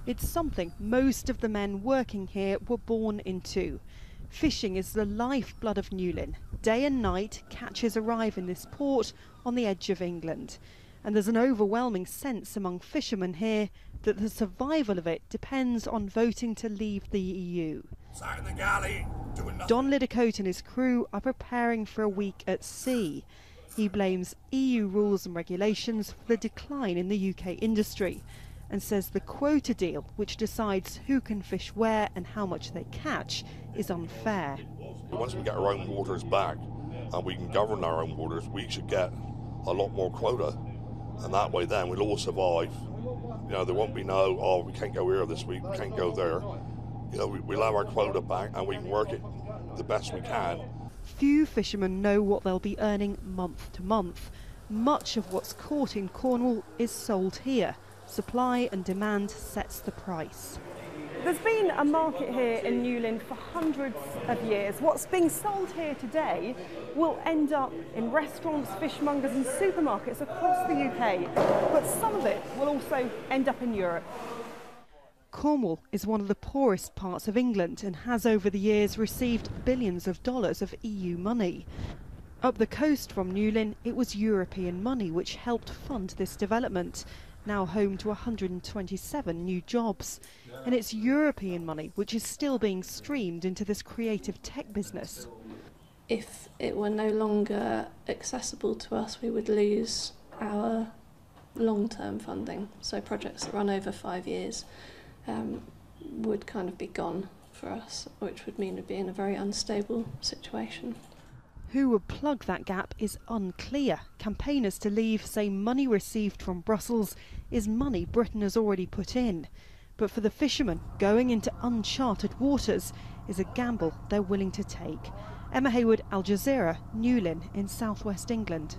It's something most of the men working here were born into. Fishing is the lifeblood of Newlyn. Day and night, catches arrive in this port on the edge of England. And there's an overwhelming sense among fishermen here that the survival of it depends on voting to leave the EU. Sat in the galley, doing nothing. Don Liddicote and his crew are preparing for a week at sea. He blames EU rules and regulations for the decline in the UK industry and says the quota deal, which decides who can fish where and how much they catch, is unfair. Once we get our own waters back and we can govern our own waters, we should get a lot more quota. And that way then we'll all survive. You know, there won't be no, oh, we can't go here this week, we can't go there. You know, we'll have our quota back and we can work it the best we can. Few fishermen know what they'll be earning month to month. Much of what's caught in Cornwall is sold here. Supply and demand sets the price. There's been a market here in Newlyn for hundreds of years. What's being sold here today will end up in restaurants, fishmongers and supermarkets across the UK, but some of it will also end up in Europe. Cornwall is one of the poorest parts of England and has over the years received billions of dollars of EU money. Up the coast from Newlyn, it was European money which helped fund this development, now home to 127 new jobs. And it's European money which is still being streamed into this creative tech business. If it were no longer accessible to us, we would lose our long-term funding. So projects that run over 5 years would kind of be gone for us, which would mean we'd be in a very unstable situation. Who would plug that gap is unclear. Campaigners to leave say money received from Brussels is money Britain has already put in. But for the fishermen, going into uncharted waters is a gamble they're willing to take. Emma Hayward, Al Jazeera, Newlyn in southwest England.